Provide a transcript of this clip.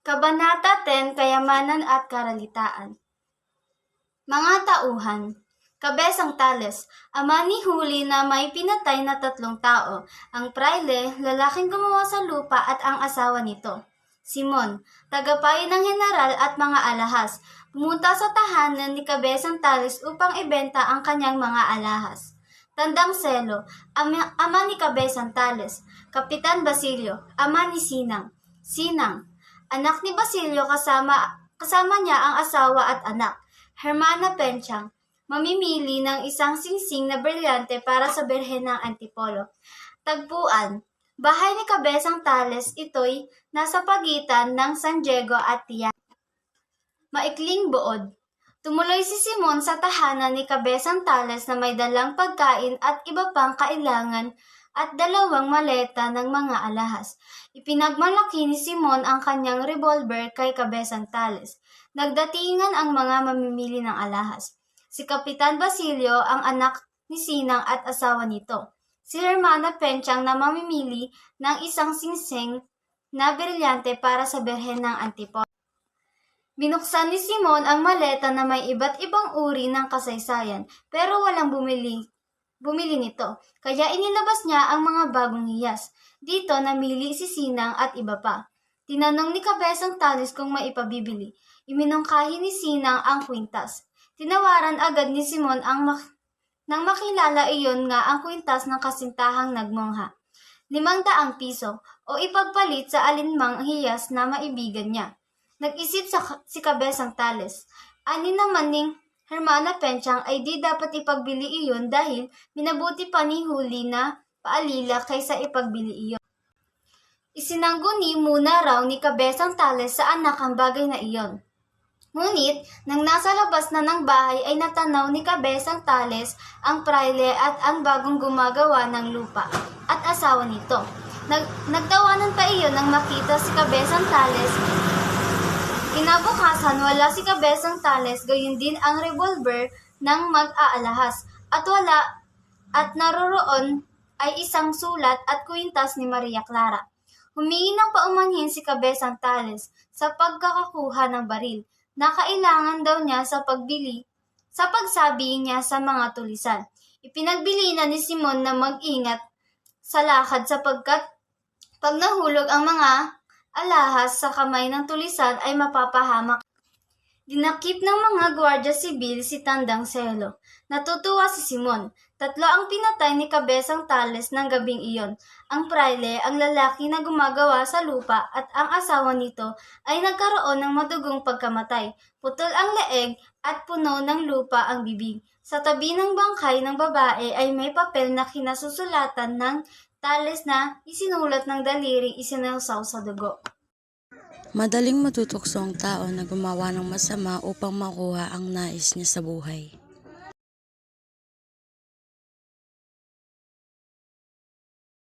Kabanata 10, Kayamanan at Karalitaan. Mga tauhan. Kabesang Tales, ama ni Huli na may pinatay na 3 tao, ang praile, lalaking gumawa sa lupa at ang asawa nito. Simon, tagapayo ng general at mga alahas, pumunta sa tahanan ni Kabesang Tales upang ibenta ang kanyang mga alahas. Tandang Selo, ama ni Kabesang Tales. Kapitan Basilio, ama ni Sinang. Sinang, anak ni Basilio kasama niya ang asawa at anak. Hermana Penchang, mamimili ng isang singsing na brilyante para sa Birhen ng Antipolo. Tagpuan, bahay ni Kabesang Tales, ito'y nasa pagitan ng San Diego at Tiyan. Maikling buod. Tumuloy si Simon sa tahanan ni Kabesang Tales na may dalang pagkain at iba pang kailangan at 2 maleta ng mga alahas. Ipinagmalaki ni Simon ang kanyang revolver kay Kabesang Tales. Nagdatingan ang mga mamimili ng alahas. Si Kapitan Basilio ang anak ni Sinang at asawa nito. Si Hermana Penchang na mamimili ng isang singsing na brilyante para sa Birhen ng Antipolo. Binuksan ni Simon ang maleta na may iba't ibang uri ng kasaysayan pero walang bumili nito. Kaya inilabas niya ang mga bagong hiyas. Dito namili si Sinang at iba pa. Tinanong ni Kabesang Tales kung maipabibili. Iminungkahi ni Sinang ang kwintas. Tinawaran agad ni Simon nang makilala iyon nga ang kwintas ng kasintahang nagmongha. 500 piso o ipagpalit sa alinmang hiyas na maibigan niya. Nag-isip si Kabesang Tales. Ani naman ning Hermana Penchang ay di dapat ipagbili iyon dahil minabuti pa ni Huli na paalila kaysa ipagbili iyon. Isinangguni muna raw ni Kabesang Tales sa anak ang bagay na iyon. Ngunit, nang nasa labas na ng bahay ay natanaw ni Kabesang Tales ang praile at ang bagong gumagawa ng lupa at asawa nito. Nagtawanan pa iyon nang makita si Kabesang Tales. Kinabukasan, wala si Kabesang Tales, gayon din ang revolver ng mag-aalahas at naroroon ay isang sulat at kwintas ni Maria Clara. Humingi ng paumanhin si Kabesang Tales sa pagkakakuha ng baril na kailangan daw niya sa pagsabi niya sa mga tulisan. Ipinagbili na ni Simon na mag-ingat sa lakad sapagkat pag nahulog ang mga alahas sa kamay ng tulisan ay mapapahamak. Dinakip ng mga gwardiya sibil si Tandang Selo. Natutuwa si Simon. 3 ang pinatay ni Kabesang Tales ng gabing iyon. Ang praile, ang lalaki na gumagawa sa lupa at ang asawa nito ay nagkaroon ng madugong pagkamatay. Putol ang leeg at puno ng lupa ang bibig. Sa tabi ng bangkay ng babae ay may papel na kinasusulatan ng Tales na isinulat ng daliring isinawsaw sa dugo. Madaling matutokso ang tao na gumawa ng masama upang makuha ang nais niya sa buhay.